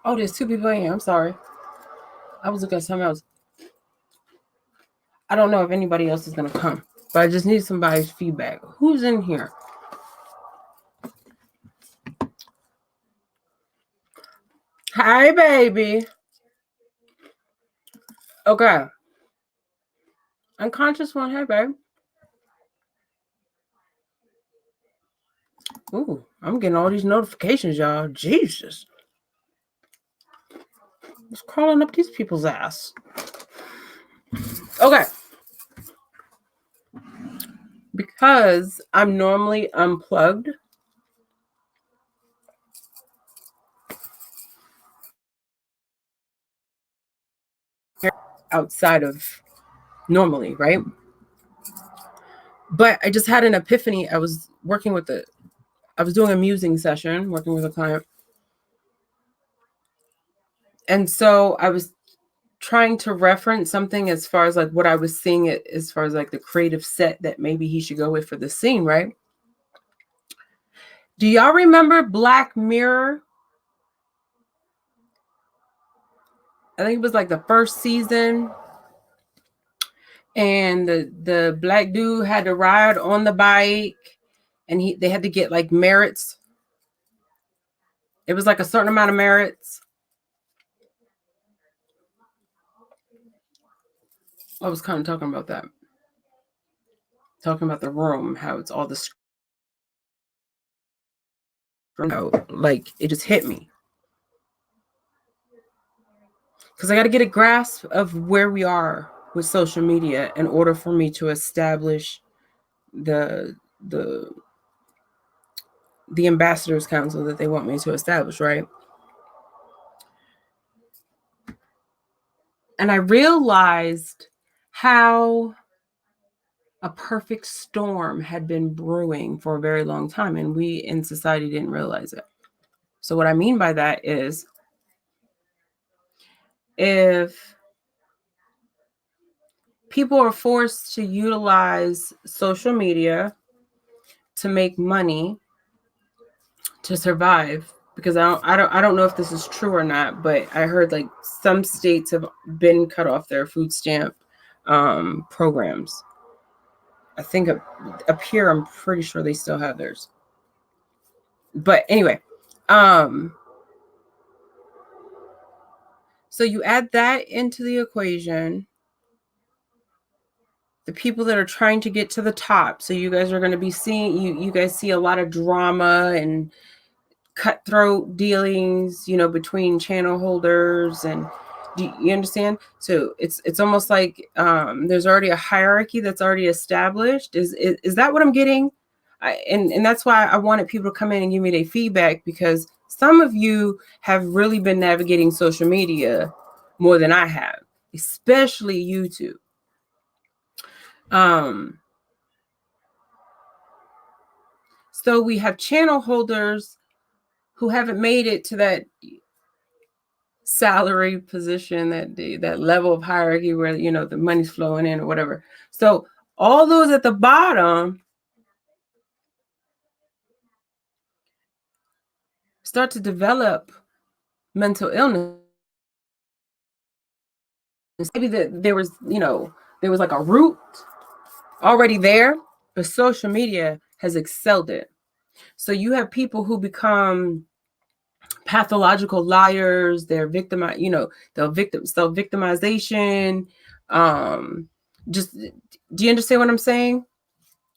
Oh, there's two people in here. I'm sorry. I was looking at something else. I don't know if anybody else is going to come, but I just need somebody's feedback. Who's in here? Hi, baby. Okay. Unconscious one. Hey, babe. Ooh, I'm getting all these notifications, y'all. Jesus. It's crawling up these people's ass. Okay. Because I'm normally unplugged, outside of normally, right? But I just had an epiphany. I was doing a musing session, working with a client. And so I was trying to reference something as far as like what I was seeing as far as like the creative set that maybe he should go with for the scene, right? Do y'all remember Black Mirror? I think it was like the first season. And the black dude had to ride on the bike and they had to get like merits. It was like a certain amount of merits. I was kind of talking about that. Talking about the room, how it's all the like it just hit me. Because I got to get a grasp of where we are with social media in order for me to establish the ambassadors council that they want me to establish, right? And I realized how a perfect storm had been brewing for a very long time, and we in society didn't realize it. So what I mean by that is, if people are forced to utilize social media to make money to survive, because I don't know if this is true or not, but I heard like some states have been cut off their food stamp programs. I think up here, I'm pretty sure they still have theirs. But anyway, so you add that into the equation. The people that are trying to get to the top. So you guys are going to be seeing, you guys see a lot of drama and cutthroat dealings, between channel holders. And do you understand? So it's almost like there's already a hierarchy that's already established. Is that what I'm getting? And that's why I wanted people to come in and give me their feedback, because some of you have really been navigating social media more than I have, especially YouTube. So we have channel holders who haven't made it to that salary position, that level of hierarchy where the money's flowing in or whatever. So all those at the bottom start to develop mental illness. Maybe that there was like a root already there, but social media has excelled it. So you have people who become pathological liars. They're self-victimization. Just, do you understand what I'm saying?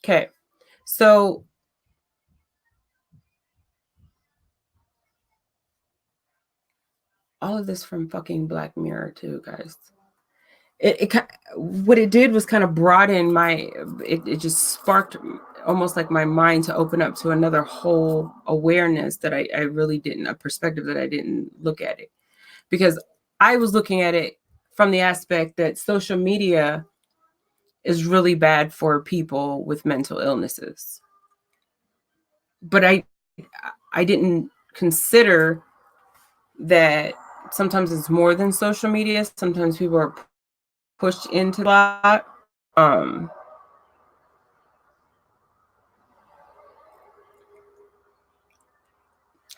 Okay. So all of this from fucking Black Mirror too, guys. What it did was kind of broaden it just sparked almost like my mind to open up to another whole awareness that I really didn't, a perspective that I didn't look at it. Because I was looking at it from the aspect that social media is really bad for people with mental illnesses. But I didn't consider that sometimes it's more than social media. Sometimes people are pushed into a lot.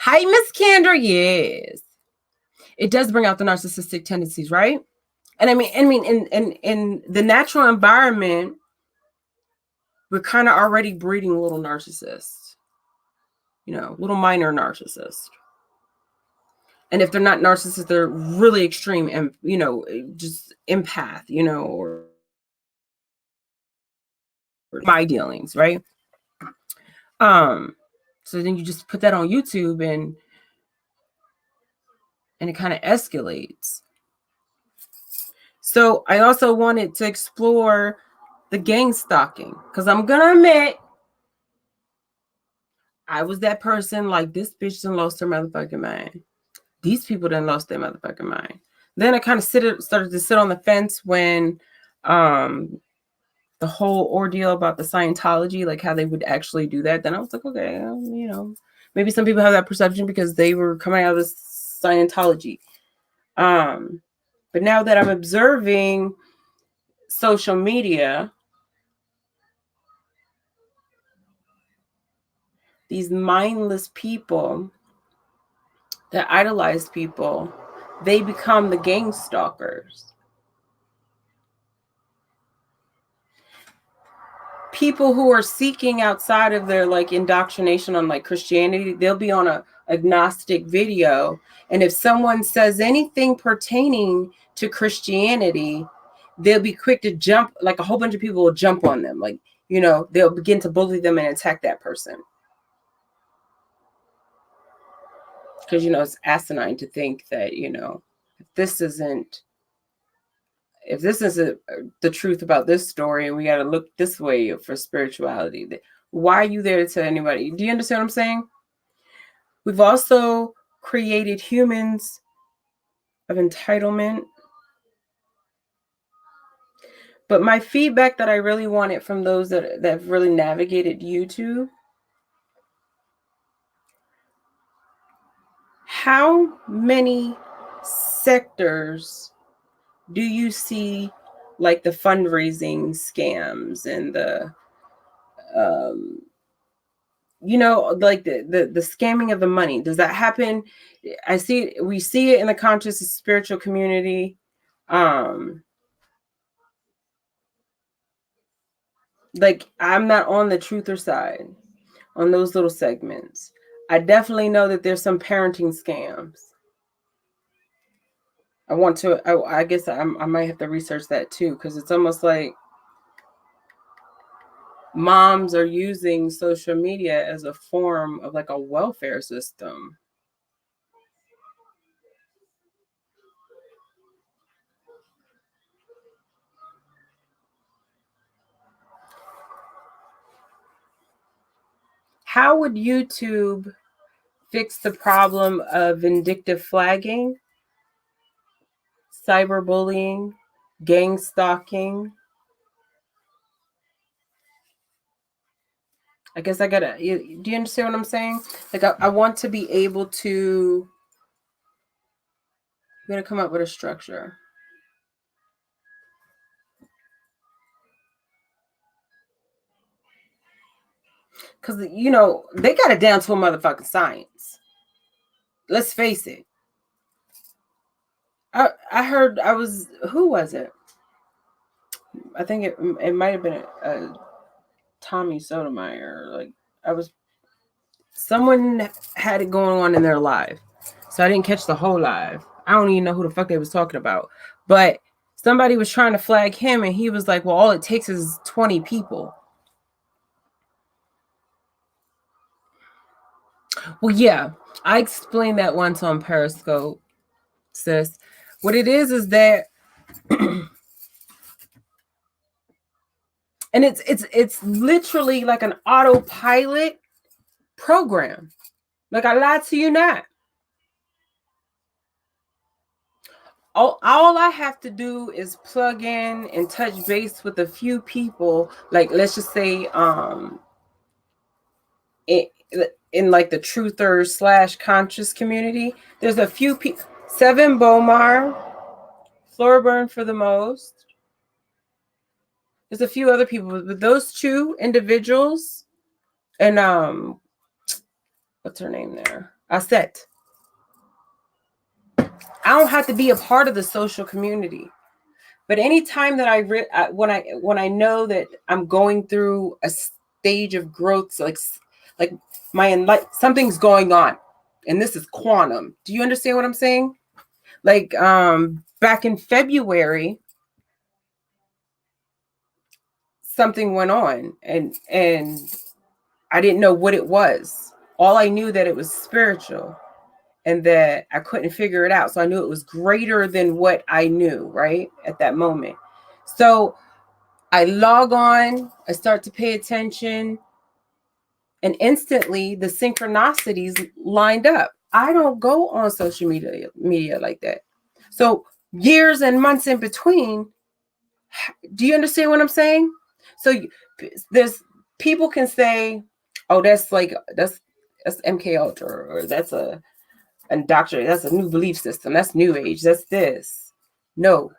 Hi, Miss Kendra. Yes. it does bring out the narcissistic tendencies, right? And in the natural environment, we're kind of already breeding little narcissists, little minor narcissists. And if they're not narcissists, they're really extreme and, just empath, or my dealings, right? So then you just put that on YouTube and it kind of escalates. So I also wanted to explore the gang stalking, because I'm gonna admit I was that person, like, this bitch done lost her motherfucking mind. These people done lost their motherfucking mind. Then I kind of started to sit on the fence when the whole ordeal about the Scientology, like how they would actually do that. Then I was like, okay, maybe some people have that perception because they were coming out of Scientology. But now that I'm observing social media, these mindless people that idolize people, they become the gang stalkers. People who are seeking outside of their like indoctrination on like Christianity, they'll be on a agnostic video, and if someone says anything pertaining to Christianity, they'll be quick to jump, like a whole bunch of people will jump on them, like, they'll begin to bully them and attack that person. Because it's asinine to think that if this isn't the truth about this story, and we got to look this way for spirituality, why are you there to tell anybody? Do you understand what I'm saying? We've also created humans of entitlement. But my feedback that I really wanted from those that have really navigated YouTube, how many sectors do you see, like the fundraising scams and the like the scamming of the money? Does that happen? We see it in the conscious and spiritual community. Like, I'm not on the truther side on those little segments. I definitely know that there's some parenting scams. I guess I might have to research that too, because it's almost like moms are using social media as a form of like a welfare system. How would YouTube fix the problem of vindictive flagging, cyberbullying, gang stalking? I guess do you understand what I'm saying? Like, I want to be able to, I'm going to come up with a structure. Because, they got it down to a motherfucking science. Let's face it. I heard, who was it? I think it might have been Tommy Sotomayor. Like, someone had it going on in their live. So I didn't catch the whole live. I don't even know who the fuck they was talking about. But somebody was trying to flag him, and he was like, well, all it takes is 20 people. Well, yeah, I explained that once on Periscope, sis. What it is that and it's literally like an autopilot program. Like, I lied to you not. All I have to do is plug in and touch base with a few people. Like, let's just say in like the truther / conscious community, there's a few people. Seven Bomar, Florburn for the most. There's a few other people, but those two individuals, and what's her name there? Aset. I don't have to be a part of the social community. But anytime that when I know that I'm going through a stage of growth, so like something's going on, and this is quantum. Do you understand what I'm saying? Like back in February, something went on, and I didn't know what it was. All I knew that it was spiritual, and that I couldn't figure it out. So I knew it was greater than what I knew, right, at that moment. So I log on, I start to pay attention, and instantly the synchronicities lined up. I don't go on social media like that. So years and months in between, do you understand what I'm saying? So there's people can say, "Oh, that's MK Ultra, or that's a doctrine, that's a new belief system, that's new age, that's this." No,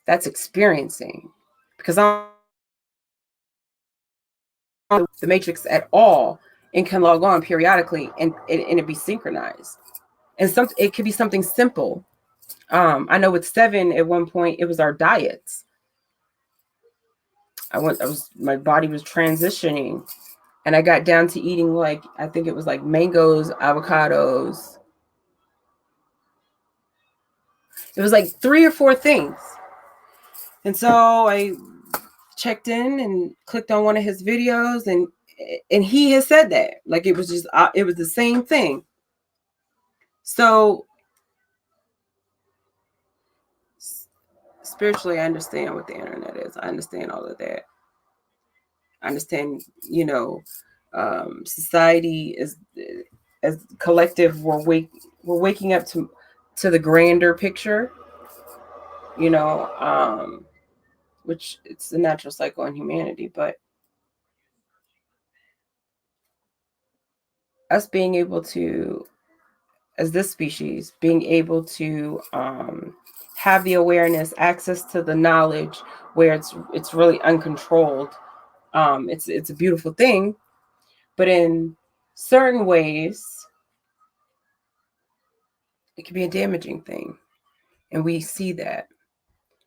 that's experiencing, because I'm the matrix at all and can log on periodically and it be synchronized. And it could be something simple. I know with Seven at one point it was our diets. My body was transitioning, and I got down to eating, like, I think it was like mangoes, avocados. It was like 3 or 4 things. And so I checked in and clicked on one of his videos, and he has said that, like, it was just it was the same thing. So spiritually, I understand what the internet is. I understand all of that. I understand, society is, as collective, we're waking up to the grander picture, which it's the natural cycle in humanity. But us being able to, as this species, being able to have the awareness, access to the knowledge, where it's really uncontrolled. It's a beautiful thing, but in certain ways, it can be a damaging thing, and we see that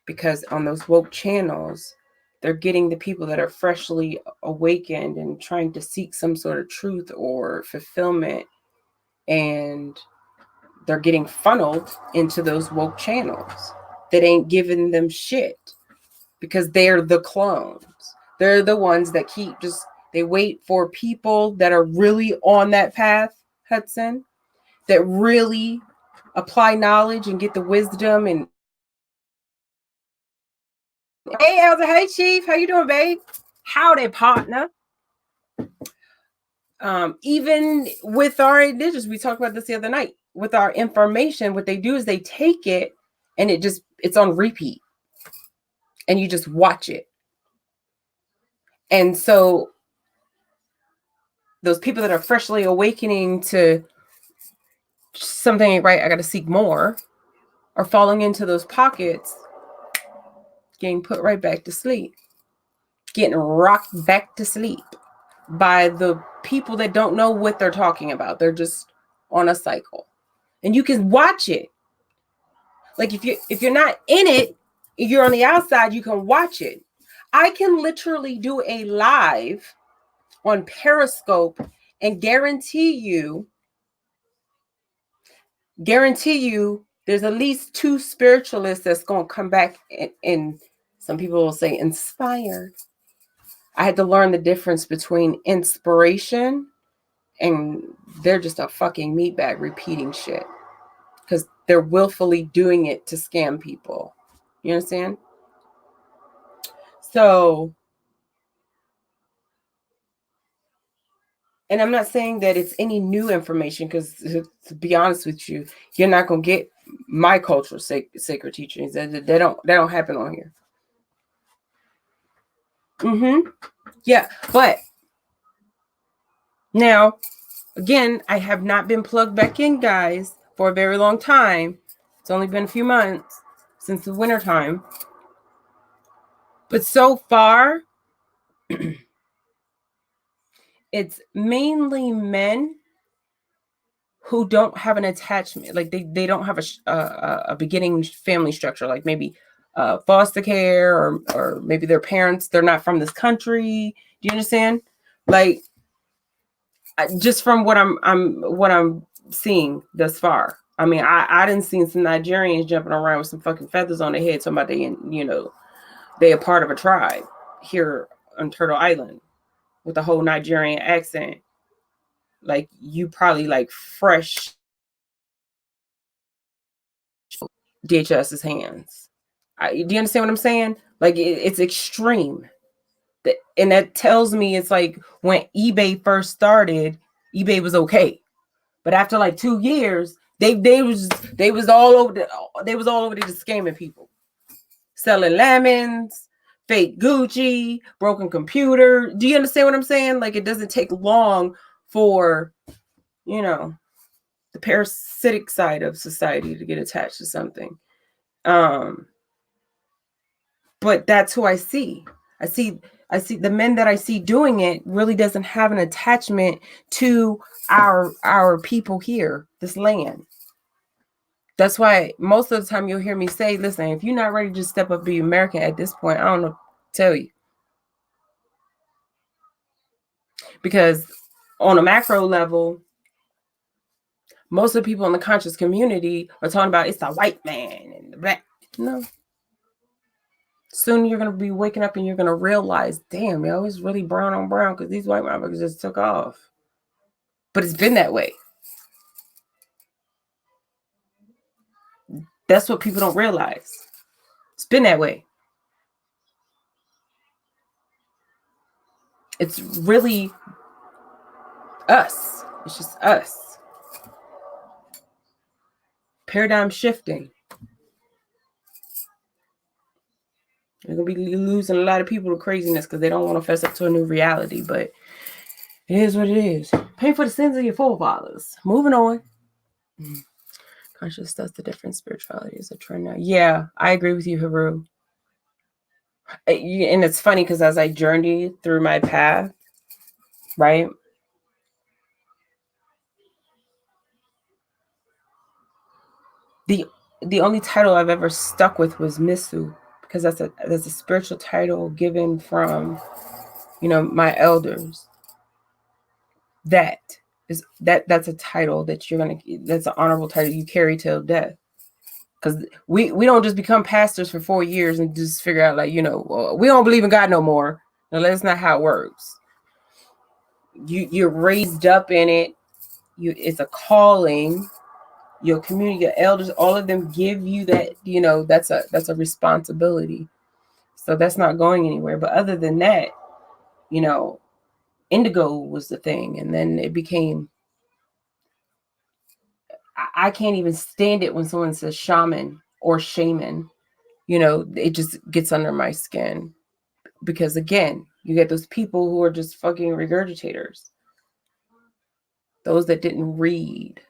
because on those woke channels, they're getting the people that are freshly awakened and trying to seek some sort of truth or fulfillment, and they're getting funneled into those woke channels that ain't giving them shit, because they're the clones. They're the ones that they wait for people that are really on that path, Hudson, that really apply knowledge and get the wisdom. And hey, Elder, hey, Chief, how you doing, babe? Howdy, partner. Even with our indigenous, we talked about this the other night. With our information, what they do is they take it and it's on repeat, and you just watch it. And so those people that are freshly awakening to something ain't right, I got to seek more, are falling into those pockets, getting put right back to sleep, getting rocked back to sleep by the people that don't know what they're talking about. They're just on a cycle, and you can watch it. Like, if you're not in it, if you're on the outside, you can watch it. I can literally do a live on Periscope and guarantee you there's at least 2 spiritualists that's going to come back, and some people will say inspired. I had to learn the difference between inspiration and they're just a fucking meatbag repeating shit, because they're willfully doing it to scam people. You understand? So, and I'm not saying that it's any new information, because to be honest with you, you're not going to get my cultural sacred teachings. They don't happen on here. Yeah, but now, again, I have not been plugged back in, guys, for a very long time. It's only been a few months since the wintertime. But so far, it's mainly men who don't have an attachment, like they don't have a beginning family structure, like maybe foster care, or maybe their parents, they're not from this country. Do you understand? Like, just from what I'm seeing thus far. I mean, I didn't see some Nigerians jumping around with some fucking feathers on their head, talking about they a part of a tribe here on Turtle Island with a whole Nigerian accent. Like, you probably like fresh DHS's hands. Do you understand what I'm saying? Like, it's extreme. And that tells me it's like when eBay first started, eBay was okay. But after like 2 years, they was all over the just scamming people, selling lemons, fake Gucci, broken computer. Do you understand what I'm saying? Like, it doesn't take long for the parasitic side of society to get attached to something. But that's who I see. I see the men that I see doing it really doesn't have an attachment to our people here, this land. That's why most of the time you'll hear me say, listen, if you're not ready to just step up and be American at this point, I don't know what to tell you. Because on a macro level, most of the people in the conscious community are talking about it's the white man and the black. No. Soon you're going to be waking up and you're going to realize, damn, yo, it's really brown on brown because these white motherfuckers just took off. But it's been that way. That's what people don't realize. It's been that way. It's really us. It's just us. Paradigm shifting. You're going to be losing a lot of people to craziness because they don't want to fess up to a new reality. But it is what it is. Pay for the sins of your forefathers. Moving on. Conscious, that's the difference. Spirituality is a trend now. Yeah, I agree with you, Haru. And it's funny because as I journey through my path, right? The only title I've ever stuck with was Misu, because that's a spiritual title given from, my elders. That's a title that's an honorable title you carry till death. Because we don't just become pastors for 4 years and just figure out like, we don't believe in God no more. No, that's not how it works. You're raised up in it. It's a calling. Your community, your elders, all of them give you that, that's a responsibility. So that's not going anywhere. But other than that, indigo was the thing. And then it became, I can't even stand it when someone says shaman or shaman. It just gets under my skin. Because again, you get those people who are just fucking regurgitators. Those that didn't read.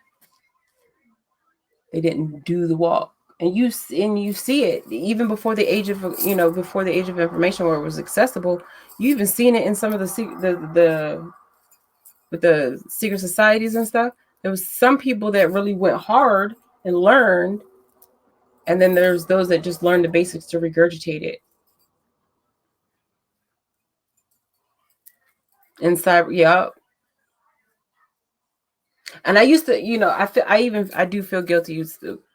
They didn't do the walk. And you see it even before the age of information where it was accessible. You even seen it in some of the with the secret societies and stuff. There was some people that really went hard and learned, and then there's those that just learned the basics to regurgitate it. Inside, yeah. And I used to, I do feel guilty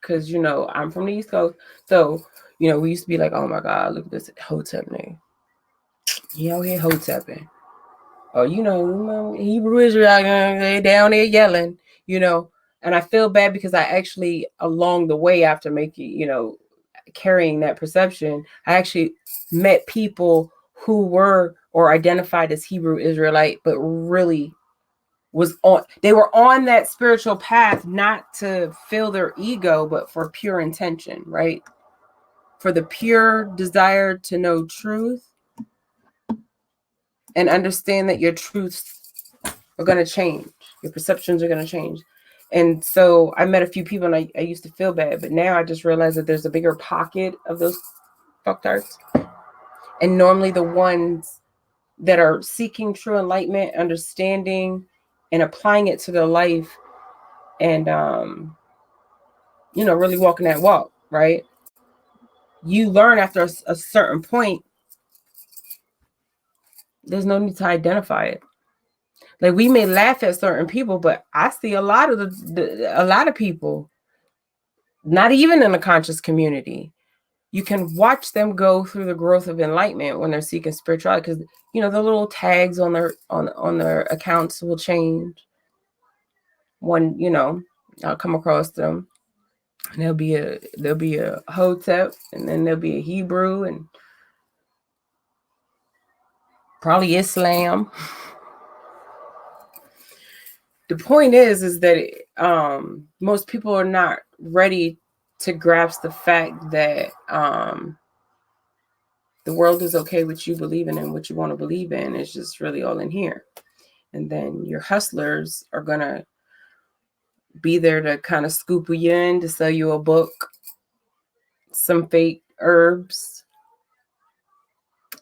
because, I'm from the East Coast. So, we used to be like, oh my God, look at this Hotep name. He out here Hotepping. Oh, Hebrew Israel down there yelling, and I feel bad because I actually, along the way after making, carrying that perception, I actually met people who were or identified as Hebrew Israelite, but really they were on that spiritual path, not to fill their ego, but for pure intention, right? For the pure desire to know truth and understand that your truths are going to change. Your perceptions are going to change. And so I met a few people and I used to feel bad, but now I just realized that there's a bigger pocket of those fucktards. And normally the ones that are seeking true enlightenment, understanding, and applying it to their life and really walking that walk, right? You learn after a certain point, there's no need to identify it. Like, we may laugh at certain people, but I see a lot of a lot of people, not even in the conscious community, you can watch them go through the growth of enlightenment when they're seeking spirituality, because the little tags on their accounts will change. One, I'll come across them, and there'll be a Hotep, and then there'll be a Hebrew, and probably Islam. The point is that most people are not ready to grasp the fact that the world is okay with you believing in what you want to believe in. It's just really all in here. And then your hustlers are going to be there to kind of scoop you in, to sell you a book, some fake herbs,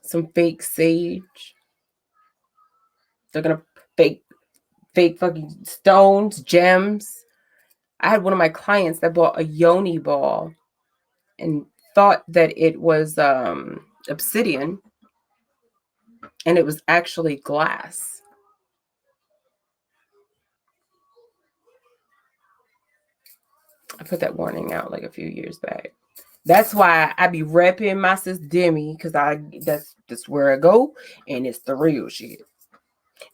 some fake sage. They're going to fake fucking stones, gems. I had one of my clients that bought a yoni ball and thought that it was obsidian, and it was actually glass. I put that warning out like a few years back. That's why I be repping my sis Demi, because that's where I go, and it's the real shit.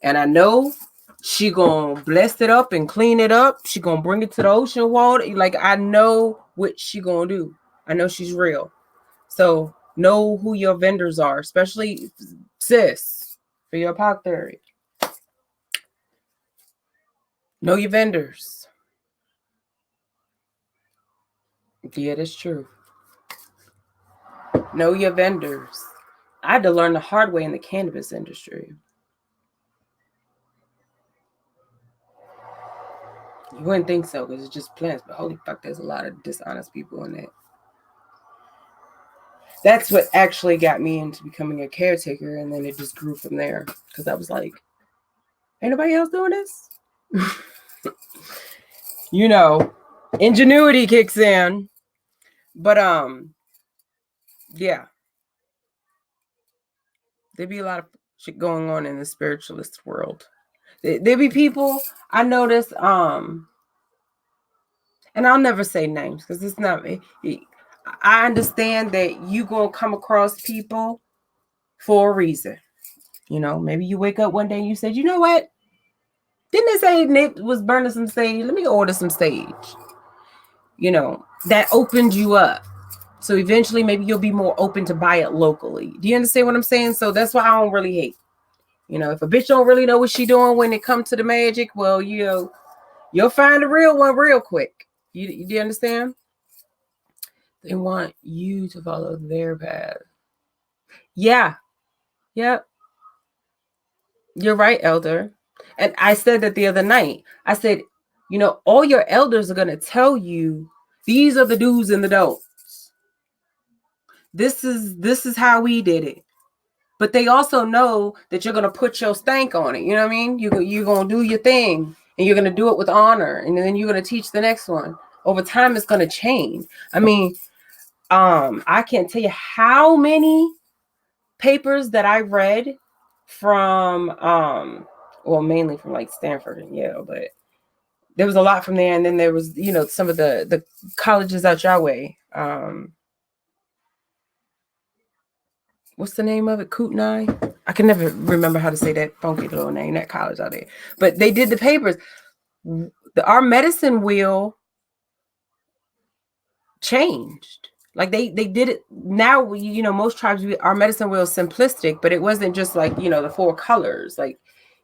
And I know she gonna bless it up and clean it up. She gonna bring it to the ocean water. Like, I know what she gonna do. I know she's real. So know who your vendors are, especially sis, for your apothecary. Know your vendors. Yeah, that's true. Know your vendors. I had to learn the hard way in the cannabis industry. You wouldn't think so, because it's just plants, but holy fuck, there's a lot of dishonest people in it. That's what actually got me into becoming a caretaker, and then it just grew from there, because I was like, ain't nobody else doing this? Ingenuity kicks in. But yeah, there'd be a lot of shit going on in the spiritualist world. There'd be people I notice, and I'll never say names because it's not me. I understand that you gonna come across people for a reason. Maybe you wake up one day and you said, you know what? Didn't they say Nick was burning some sage? Let me order some sage. That opened you up. So eventually maybe you'll be more open to buy it locally. Do you understand what I'm saying? So that's why I don't really hate. If a bitch don't really know what she doing when it comes to the magic, well, you'll find the real one real quick. Do you understand? They want you to follow their path. Yeah. Yep. You're right, elder. And I said that the other night. I said, all your elders are going to tell you, these are the do's and the don'ts. This is how we did it. But they also know that you're going to put your stank on it. You know what I mean? You're going to do your thing, and you're going to do it with honor. And then you're going to teach the next one. Over time, it's going to change. I mean, I can't tell you how many papers that I read from, mainly from like Stanford and Yale, but there was a lot from there. And then there was, some of the colleges out your way. What's the name of it? Kootenai? I can never remember how to say that funky little name, that college out there. But they did the papers. Our medicine wheel changed. Like they did it. Now, most tribes, our medicine wheel is simplistic, but it wasn't just like, the 4 colors. Like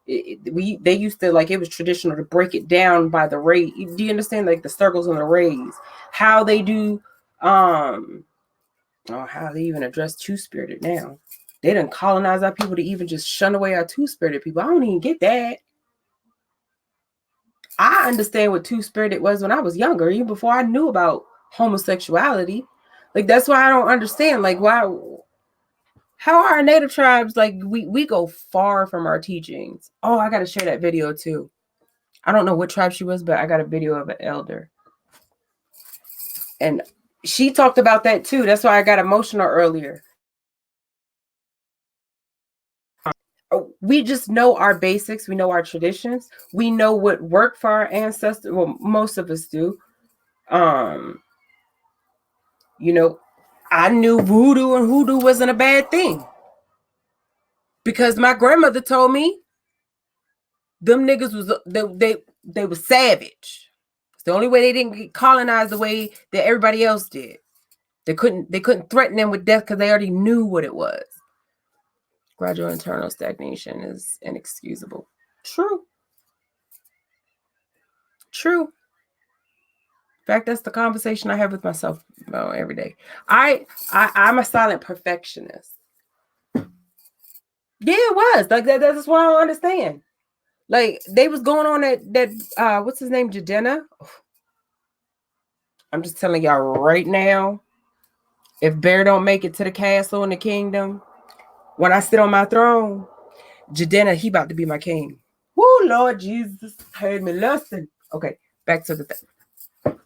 they used to, like, it was traditional to break it down by the ray. Do you understand? Like the circles and the rays, how they do, how they even address two-spirited now. They done colonize our people to even just shun away our two-spirited people. I don't even get that. I understand what two-spirited was when I was younger, even before I knew about homosexuality. Like, that's why I don't understand. Like, how are our native tribes, like, we go far from our teachings. Oh, I got to share that video too. I don't know what tribe she was, but I got a video of an elder. And she talked about that too. That's why I got emotional earlier. We just know our basics. We know our traditions. We know what worked for our ancestors. Well, most of us do. You know, I knew voodoo and hoodoo wasn't a bad thing because my grandmother told me them niggas was they was savage. It's the only way they didn't get colonized the way that everybody else did. They couldn't threaten them with death because they already knew what it was. Gradual internal stagnation is inexcusable. True. True. In fact, that's the conversation I have with myself every day. I'm a silent perfectionist. Yeah, it was like that. That's why I don't understand. Like they was going on that what's his name, Jadena. I'm just telling y'all right now. If Bear don't make it to the castle in the kingdom, when I sit on my throne, Jadena, he about to be my king. Woo, Lord Jesus, heard me listen. Okay, back to the thing.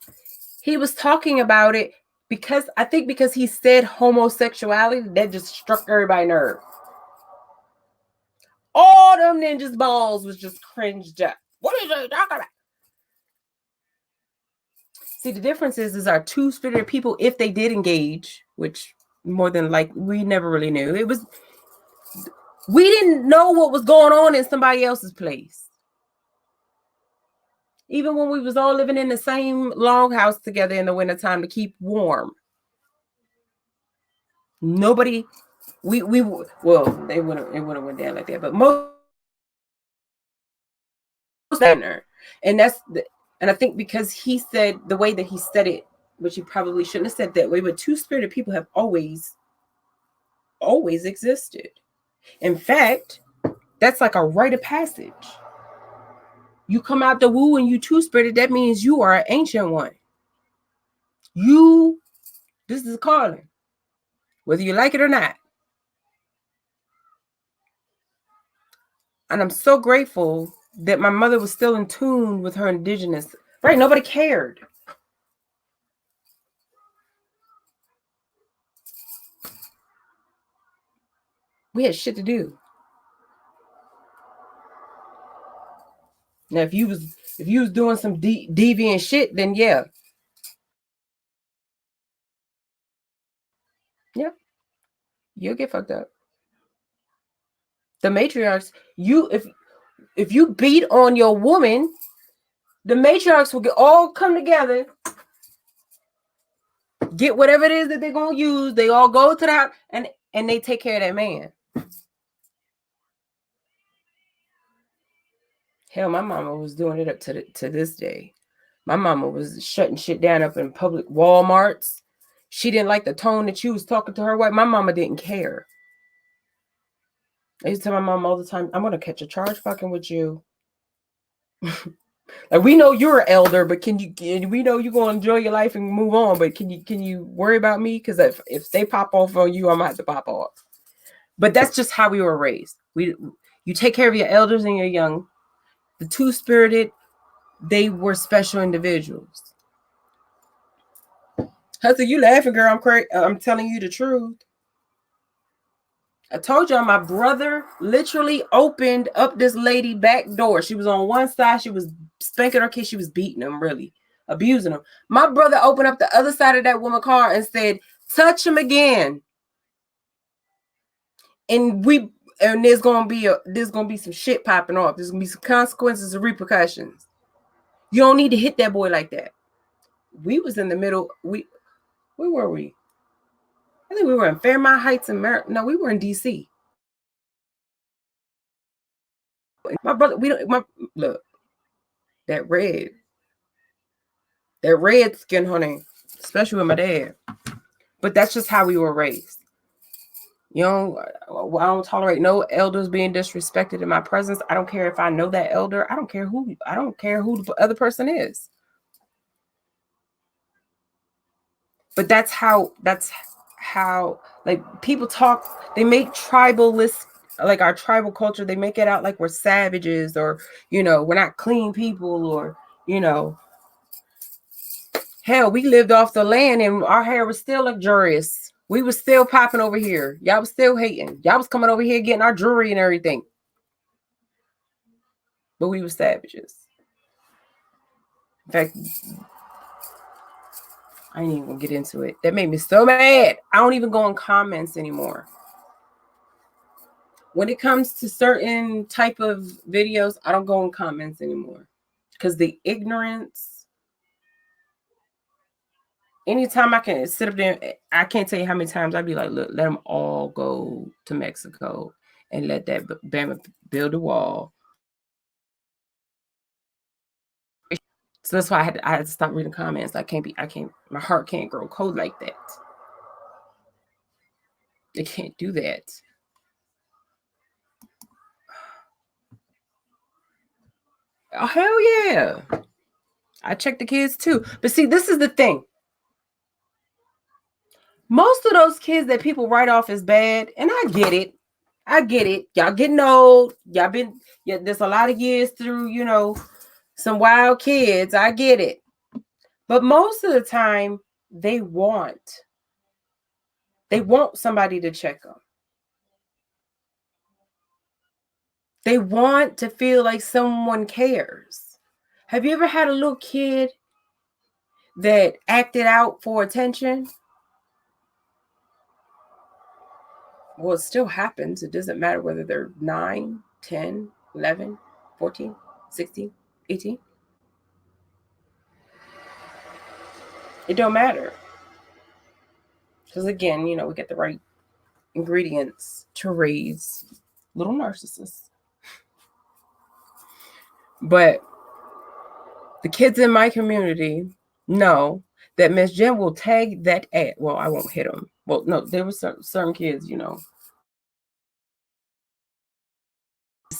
He was talking about it because I think because he said homosexuality, that just struck everybody's nerve. All them ninjas balls was just cringed up. What is he talking about? See, the difference is our two-spirited people, if they did engage, which more than like we never really knew. It was we didn't know what was going on in somebody else's place. Even when we was all living in the same longhouse together in the wintertime to keep warm. Nobody, well, it wouldn't went down like that, but most, and that's the, and I think because he said the way that he said it, which he probably shouldn't have said that way, but two-spirited people have always existed. In fact, that's like a rite of passage. You come out the woo and you two-spirited, that means you are an ancient one. This is a calling, whether you like it or not. And I'm so grateful that my mother was still in tune with her indigenous. Right, nobody cared. We had shit to do. Now, if you was doing some deviant shit, then yeah, you'll get fucked up. The matriarchs, if you beat on your woman, the matriarchs will all come together, get whatever it is that they're gonna use. They all go to that and they take care of that man. Hell, my mama was doing it up to this day. My mama was shutting shit down up in public Walmarts. She didn't like the tone that you was talking to her white. My mama didn't care. I used to tell my mom all the time, I'm gonna catch a charge fucking with you. Like, we know you're an elder, but we know you're gonna enjoy your life and move on, but can you worry about me? Because if they pop off on you, I'm gonna have to pop off. But that's just how we were raised. You take care of your elders and your young. The two-spirited, they were special individuals. Hudson, you laughing, girl? I'm telling you the truth. I told y'all my brother literally opened up this lady back door. She was on one side. She was spanking her kid. She was beating him, really abusing him. My brother opened up the other side of that woman's car and said, touch him again. And there's gonna be some shit popping off. There's gonna be some consequences and repercussions. You don't need to hit that boy like that. We was in the middle. Where were we? I think we were in Fairmount Heights in Maryland. No, we were in DC. My brother, look, that red skin, honey, especially with my dad. But that's just how we were raised. You know, I don't tolerate no elders being disrespected in my presence. I don't care if I know that elder. I don't care who the other person is. But that's how like people talk. They make tribalist like our tribal culture, they make it out like we're savages, or we're not clean people, or hell, we lived off the land and our hair was still luxurious. We was still popping over here. Y'all was still hating. Y'all was coming over here getting our jewelry and everything. But we were savages. In fact, I ain't even gonna get into it. That made me so mad. I don't even go in comments anymore. When it comes to certain type of videos, I don't go in comments anymore. Because the ignorance, anytime I can sit up there, I can't tell you how many times I'd be like, look, let them all go to Mexico and let that Bama build a wall. So that's why I had to stop reading comments. My heart can't grow cold like that. It can't do that. Oh, hell yeah. I check the kids too. But see, this is the thing. Most of those kids that people write off as bad, and I get it. Y'all getting old. There's a lot of years through, some wild kids. I get it. But most of the time, they want somebody to check them. They want to feel like someone cares. Have you ever had a little kid that acted out for attention? Well, it still happens. It doesn't matter whether they're 9, 10, 11, 14, 16, 18. It don't matter. Because again, we get the right ingredients to raise little narcissists. But the kids in my community know that Miss Jen will tag that ad. Well, I won't hit them. Well, no, there were certain kids, it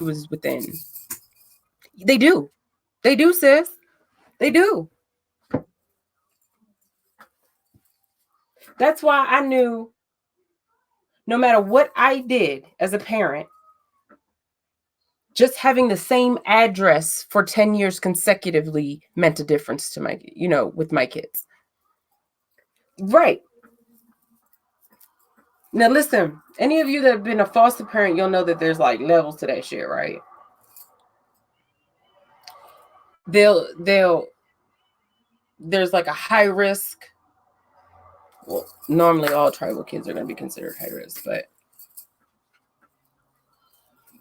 was within. They do, sis. They do. That's why I knew no matter what I did as a parent, just having the same address for 10 years consecutively meant a difference to my, with my kids. Right. Now, listen, any of you that have been a foster parent, you'll know that there's like levels to that shit, right? There's like a high risk. Well, normally all tribal kids are going to be considered high risk, but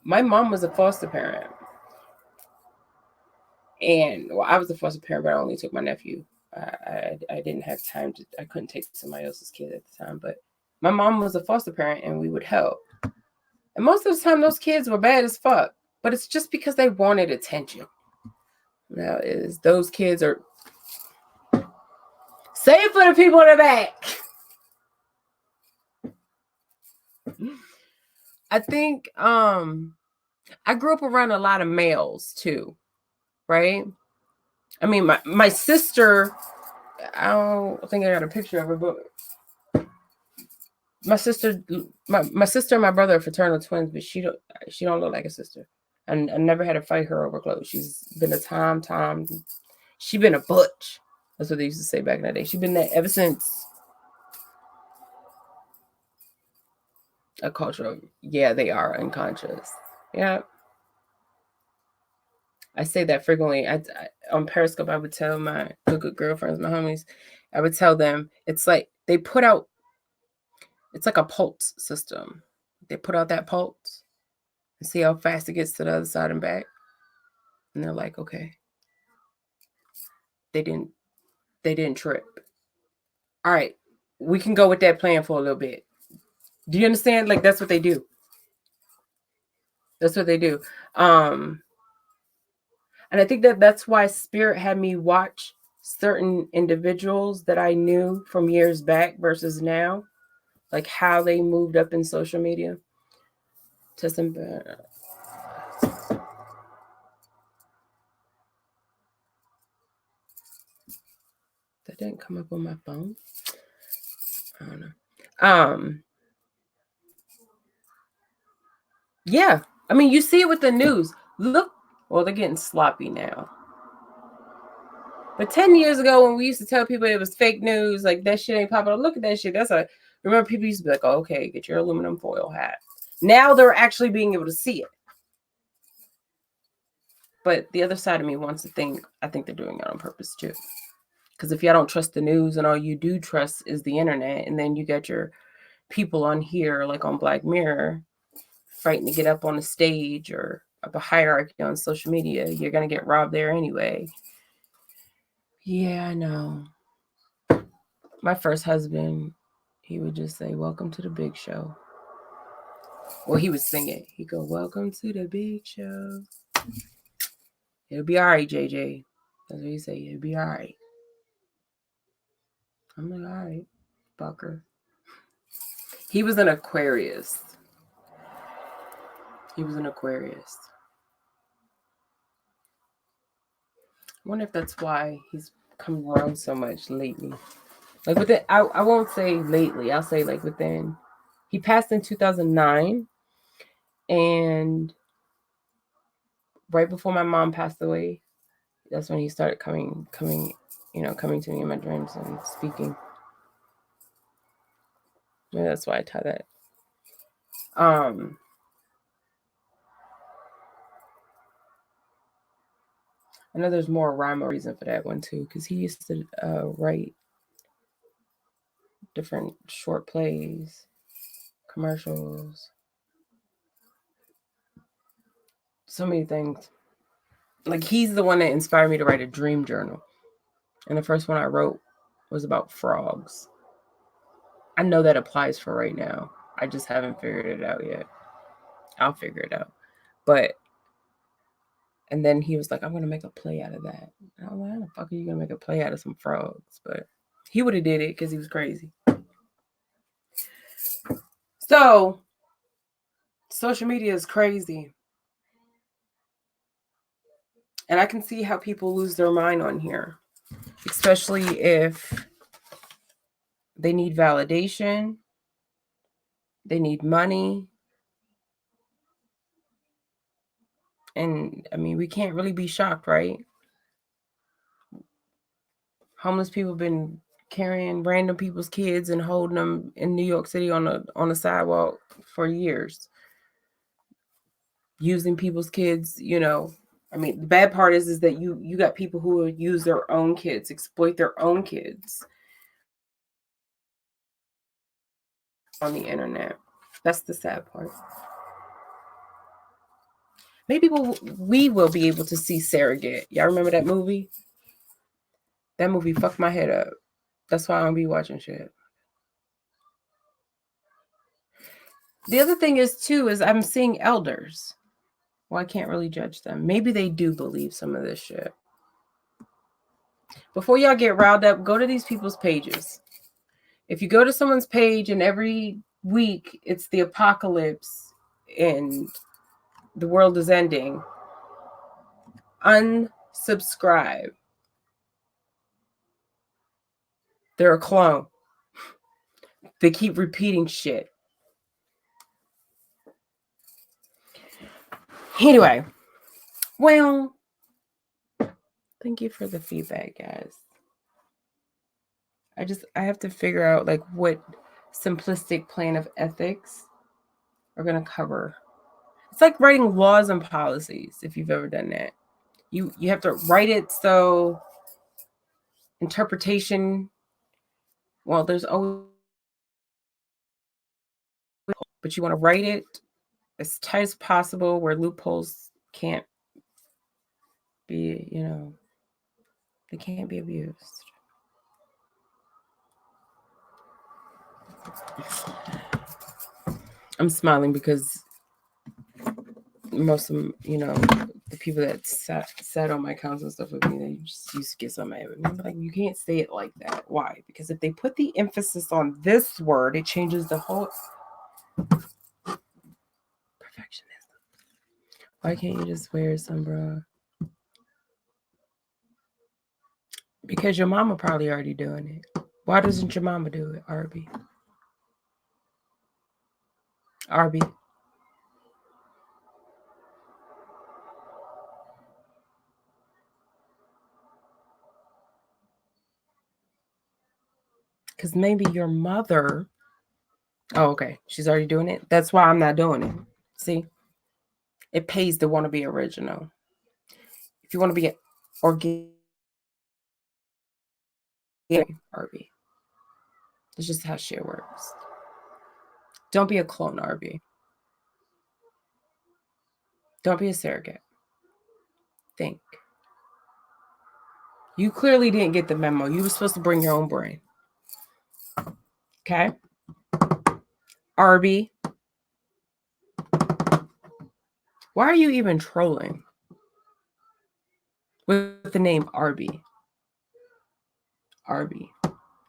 my mom was a foster parent. And I was a foster parent, but I only took my nephew. I didn't have time I couldn't take somebody else's kid at the time, but my mom was a foster parent and we would help. And most of the time those kids were bad as fuck, but it's just because they wanted attention. Now those kids are, say it for the people in the back. I think I grew up around a lot of males too, right? I mean, my sister, I don't think I got a picture of her, but my sister and my brother are fraternal twins, but she don't look like a sister. And I never had to fight her over clothes. She's been a Tom. She been a butch. That's what they used to say back in the day. She's been that ever since. A culture of, yeah, they are unconscious. Yeah. I say that frequently. On Periscope, I would tell my good girlfriends, my homies, I would tell them, it's like they put out, it's like a pulse system. They put out that pulse and see how fast it gets to the other side and back. And they're like, okay. They didn't trip. All right. We can go with that plan for a little bit. Do you understand? Like, that's what they do. That's what they do. And I think that's why Spirit had me watch certain individuals that I knew from years back versus now, like how they moved up in social media. To some, that didn't come up on my phone. I don't know. Yeah. I mean, you see it with the news. Look, well, they're getting sloppy now. But 10 years ago, when we used to tell people it was fake news, like that shit ain't popping up, look at that shit. Remember people used to be like, oh, okay, get your aluminum foil hat. Now they're actually being able to see it. But the other side of me wants to think, I think they're doing it on purpose too. Because if y'all don't trust the news and all you do trust is the internet, and then you got your people on here, like on Black Mirror, fighting to get up on the stage or up a hierarchy on social media, you're going to get robbed there anyway. Yeah, I know. My first husband, he would just say, welcome to the big show. Well, he would sing it. He'd go, welcome to the big show. It'll be all right, JJ. That's what he say. It'll be all right. I'm like, all right, fucker. He was an Aquarius. He was an Aquarius. I wonder if that's why he's come around so much lately. Like within, I won't say lately. I'll say like within. He passed in 2009, and right before my mom passed away, that's when he started coming to me in my dreams and speaking. Maybe that's why I tie that. I know there's more rhyme or reason for that one too, because he used to write different short plays, commercials, so many things. Like he's the one that inspired me to write a dream journal. And the first one I wrote was about frogs. I know that applies for right now. I just haven't figured it out yet. I'll figure it out. And then he was like, I'm going to make a play out of that. And I'm like, how the fuck are you going to make a play out of some frogs? But he would have did it because he was crazy. So, social media is crazy. And I can see how people lose their mind on here, especially if they need validation, they need money. And I mean, we can't really be shocked, right? Homeless people have been carrying random people's kids and holding them in New York City on a sidewalk for years. Using people's kids, I mean, the bad part is that you got people who use their own kids, exploit their own kids on the internet. That's the sad part. Maybe we will be able to see Surrogate. Y'all remember that movie? That movie fucked my head up. That's why I don't be watching shit. The other thing is I'm seeing elders. Well, I can't really judge them. Maybe they do believe some of this shit. Before y'all get riled up, go to these people's pages. If you go to someone's page and every week it's the apocalypse and the world is ending, unsubscribe. They're a clone. They keep repeating shit. Anyway, well, thank you for the feedback, guys. I have to figure out like what simplistic plane of ethics are going to cover. It's like writing laws and policies, if you've ever done that. You have to write it so interpretation, well, there's always, but you want to write it as tight as possible where loopholes can't be, they can't be abused. I'm smiling because most of them, the people that sat on my accounts and stuff with me, they just used to get so mad with me. I'm like, you can't say it like that. Why? Because if they put the emphasis on this word, it changes the whole perfectionism. Why can't you just wear some bra? Because your mama probably already doing it. Why doesn't your mama do it, Arby? Arby. Because maybe your mother. Oh, okay. She's already doing it. That's why I'm not doing it. See, it pays to want to be original. If you want to be organic, RB. That's just how shit works. Don't be a clone, RB. Don't be a surrogate. Think. You clearly didn't get the memo. You were supposed to bring your own brain. Okay? RB. Why are you even trolling with the name RB? RB.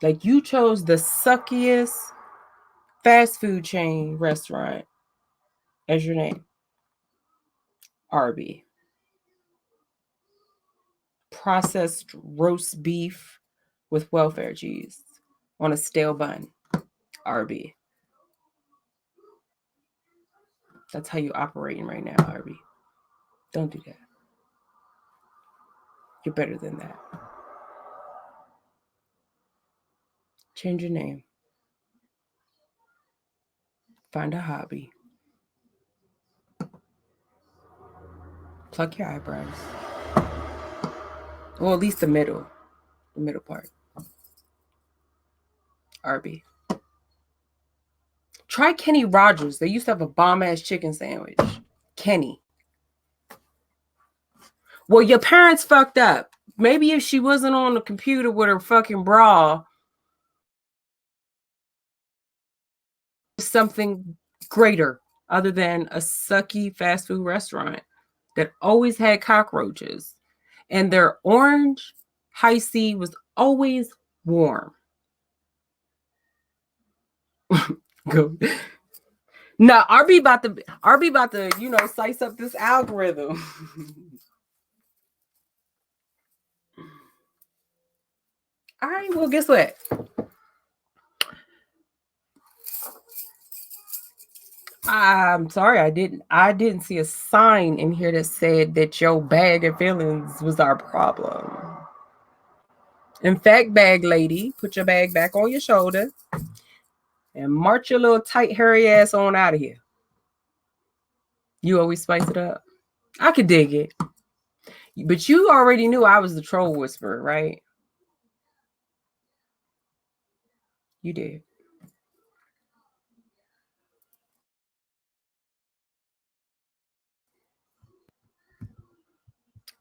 Like you chose the suckiest fast food chain restaurant as your name. RB. Processed roast beef with welfare cheese on a stale bun. RB. That's how you're operating right now, RB. Don't do that. You're better than that. Change your name. Find a hobby. Pluck your eyebrows. Well, at least the middle part. RB. Try Kenny Rogers. They used to have a bomb-ass chicken sandwich. Kenny. Well, your parents fucked up. Maybe if she wasn't on the computer with her fucking bra, something greater other than a sucky fast food restaurant that always had cockroaches. And their orange high C was always warm. Go. No, RB about to, slice up this algorithm. All right, well, guess what? I'm sorry, I didn't see a sign in here that said that your bag of feelings was our problem. In fact, bag lady, put your bag back on your shoulder and march your little tight hairy ass on out of here. You always spice it up. I could dig it. But you already knew I was the troll whisperer, right? You did.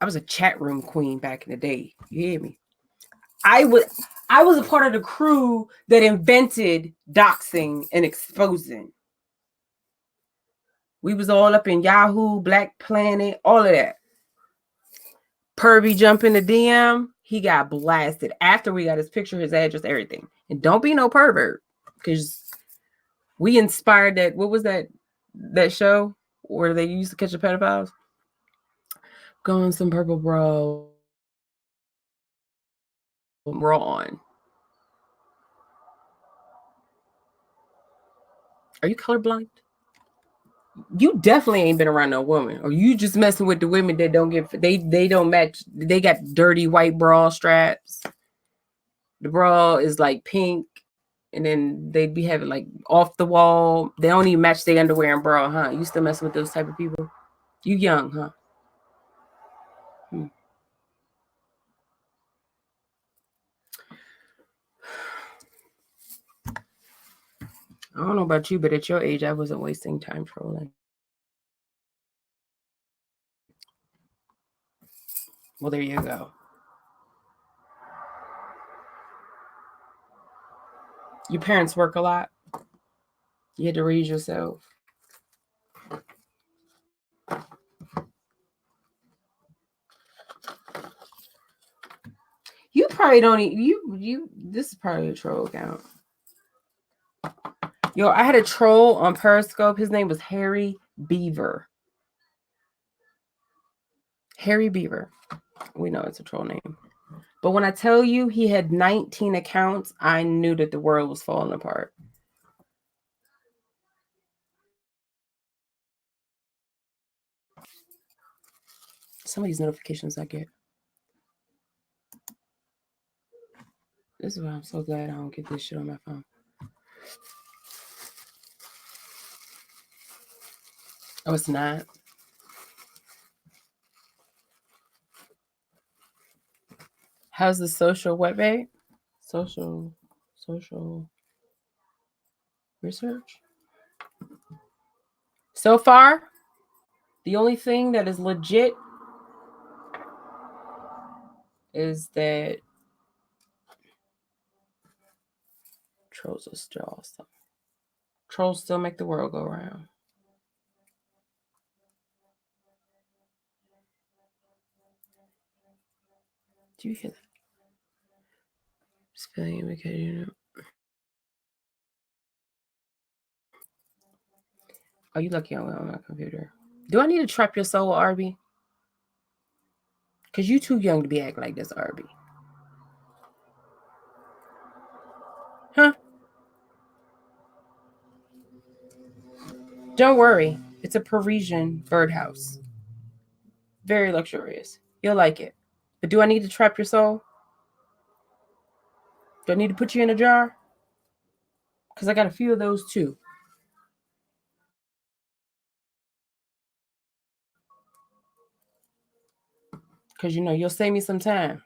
I was a chat room queen back in the day. You hear me? I was a part of the crew that invented doxing and exposing. We was all up in Yahoo, Black Planet, all of that. Pervy jump in the DM, he got blasted after we got his picture, his address, everything. And don't be no pervert, because we inspired that. What was that show where they used to catch the pedophiles? Going some purple bro. We're on. Are you colorblind? You definitely ain't been around no woman, or you just messing with the women that don't get they don't match. They got dirty white bra straps. The bra is like pink, and then they'd be having like off the wall. They don't even match their underwear and bra, huh? You still messing with those type of people? You young, huh? I don't know about you, but at your age, I wasn't wasting time trolling. Well, there you go. Your parents work a lot. You had to raise yourself. You probably don't you this is probably a troll account. Yo, I had a troll on Periscope. His name was Harry Beaver. Harry Beaver. We know it's a troll name. But when I tell you he had 19 accounts, I knew that the world was falling apart. Some of these notifications I get. This is why I'm so glad I don't get this shit on my phone. Oh, it's not. How's the social what, babe? Social research? So far, the only thing that is legit is that trolls are still awesome. Trolls still make the world go round. Do you hear that? Spelling because you know. Oh, you lucky I'm on my computer. Do I need to trap your soul, Arby? Because you too young to be acting like this, Arby. Huh? Don't worry. It's a Parisian birdhouse. Very luxurious. You'll like it. But do I need to trap your soul? Do I need to put you in a jar? Because I got a few of those too. Because, you know, you'll save me some time.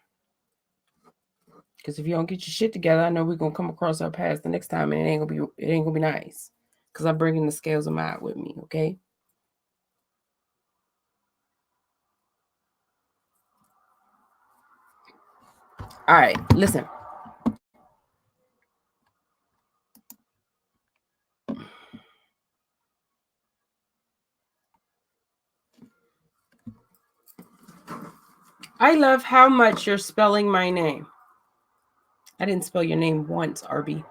Because if you don't get your shit together, I know we're going to come across our paths the next time and it ain't going to be nice. Because I'm bringing the scales of mine with me, okay? All right, listen. I love how much you're spelling my name. I didn't spell your name once, Arby.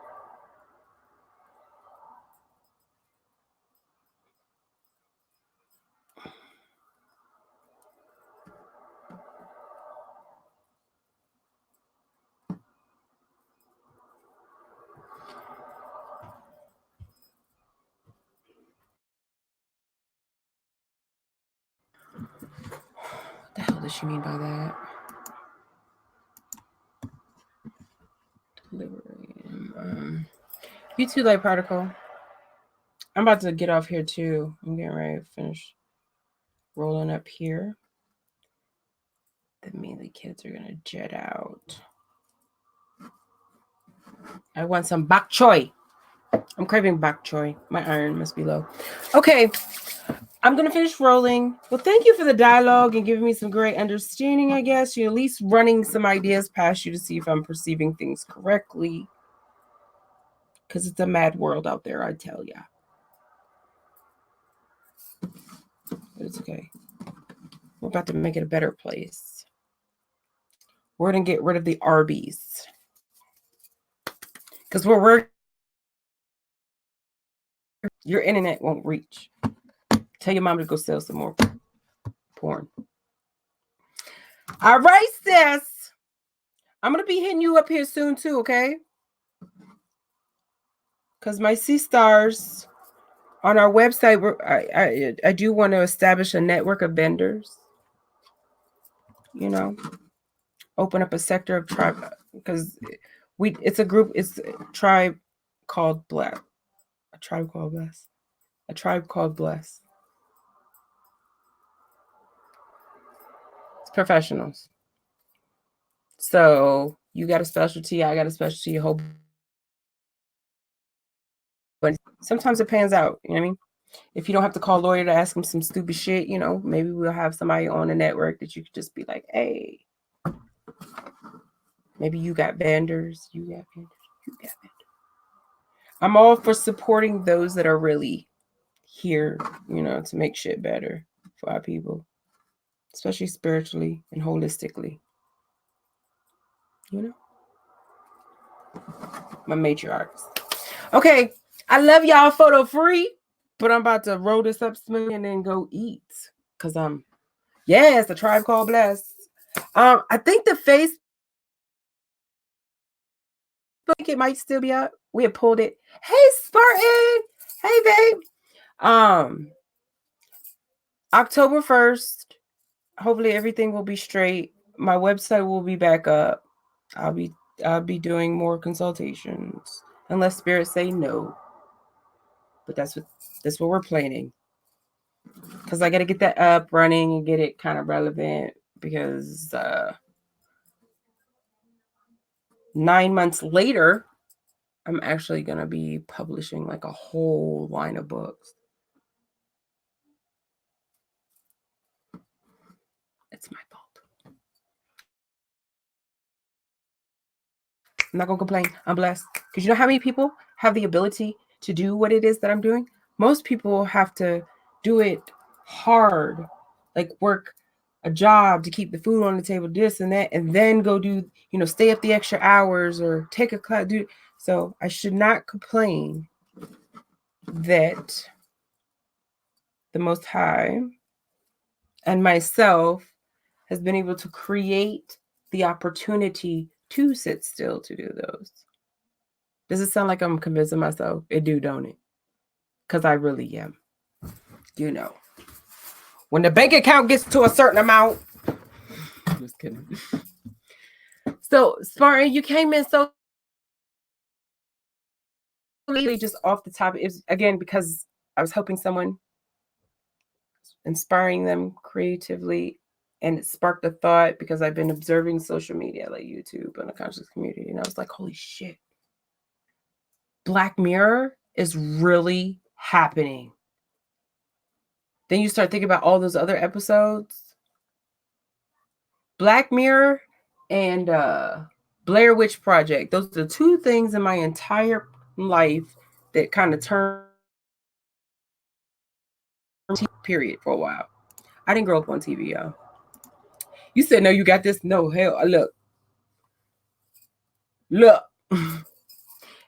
What the hell does she mean by that? You too, light particle. I'm about to get off here too. I'm getting ready to finish rolling up here. The mealy kids are gonna jet out. I want some bok choy. I'm craving bok choy. My iron must be low. Okay, I'm gonna finish rolling. Well, thank you for the dialogue and giving me some great understanding. I guess you're at least running some ideas past you to see if I'm perceiving things correctly. Because it's a mad world out there, I tell ya. But it's okay. We're about to make it a better place. We're gonna get rid of the Arby's. Because we're your internet won't reach. Tell your mom to go sell some more porn. All right, sis. I'm gonna be hitting you up here soon too, okay? Because my sea stars on our website, I do want to establish a network of vendors. You know, open up a sector of tribe because it's a group. It's a tribe called Bless. A tribe called Bless. A tribe called Bless. It's professionals. So you got a specialty, I got a specialty, a whole. But sometimes it pans out. You know what I mean? If you don't have to call a lawyer to ask them some stupid shit, you know, maybe we'll have somebody on the network that you could just be like, hey, maybe you got vendors, you got vendors. I'm all for supporting those that are really here, you know, to make shit better for our people, especially spiritually and holistically. You know, my matriarchs. Okay, I love y'all photo free, but I'm about to roll this up smooth and then go eat because yes, the tribe called Bless. I think the Facebook it might still be up. We had pulled it. Hey, Spartan. Hey, babe. October 1st. Hopefully everything will be straight. My website will be back up. I'll be I'll be doing more consultations unless spirits say no. But that's what we're planning. Because I got to get that up running and get it kind of relevant. Because 9 months later, I'm actually going to be publishing like a whole line of books. It's my fault. I'm not going to complain. I'm blessed. Because you know how many people have the ability to do what it is that I'm doing? Most people have to do it hard, like work a job to keep the food on the table, this and that, and then go do, stay up the extra hours or take a class. So I should not complain that the Most High and myself has been able to create the opportunity to sit still to do those. Does it sound like I'm convincing myself? It do, don't it? Because I really am. When the bank account gets to a certain amount. Just kidding. So, Spartan, you came in so lately, just off the top. It's again because I was helping someone, inspiring them creatively, and it sparked a thought because I've been observing social media like YouTube and the conscious community, and I was like, holy shit. Black Mirror is really happening. Then you start thinking about all those other episodes. Black Mirror and Blair Witch Project. Those are the two things in my entire life that kind of turned period for a while. I didn't grow up on TV, y'all. You said, no, you got this. No, hell, look.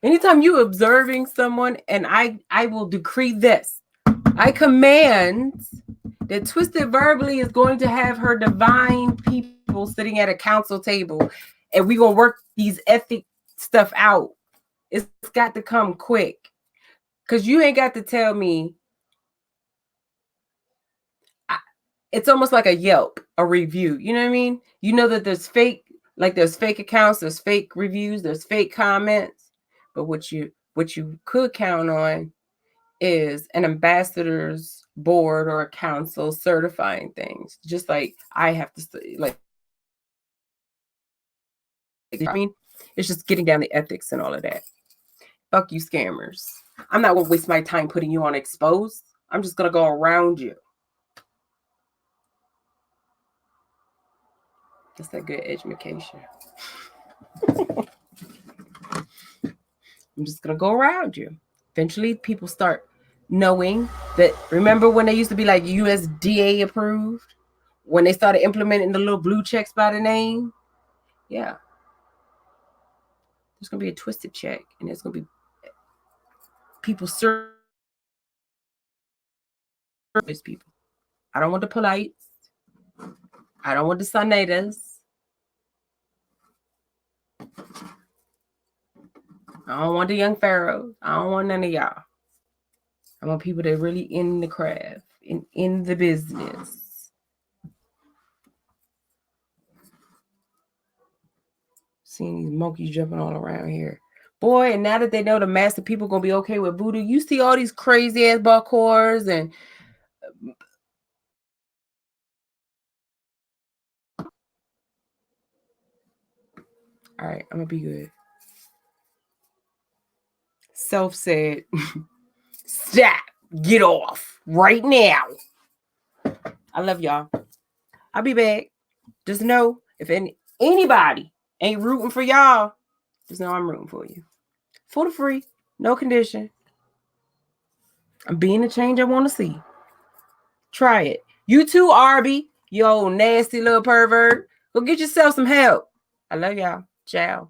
Anytime you observing someone, and I will decree this. I command that Twisted Verbally is going to have her divine people sitting at a council table, and we're going to work these ethic stuff out. It's got to come quick. Because you ain't got to tell me. It's almost like a Yelp, a review. You know what I mean? You know that there's fake accounts, there's fake reviews, there's fake comments. But what you could count on is an ambassador's board or a council certifying things. Just like I have to I mean, it's just getting down the ethics and all of that. Fuck you, scammers. I'm not gonna waste my time putting you on exposed. I'm just gonna go around you. That's that good education. I'm just gonna go around you. Eventually, people start knowing that. Remember when they used to be like USDA approved? When they started implementing the little blue checks by the name? Yeah. There's gonna be a twisted check, and there's gonna be people service people. I don't want the polites. I don't want the sonatas. I don't want the young pharaohs. I don't want none of y'all. I want people that are really in the craft, in the business. Seeing these monkeys jumping all around here. Boy, and now that they know the master people going to be okay with voodoo, you see all these crazy ass buckhors and all right, I'm going to be good. Self said, stop, get off right now. I love y'all. I'll be back. Just know if anybody ain't rooting for y'all, just know I'm rooting for you. For the free, no condition. I'm being the change I want to see. Try it. You too, Arby, you old nasty little pervert. Go get yourself some help. I love y'all. Ciao.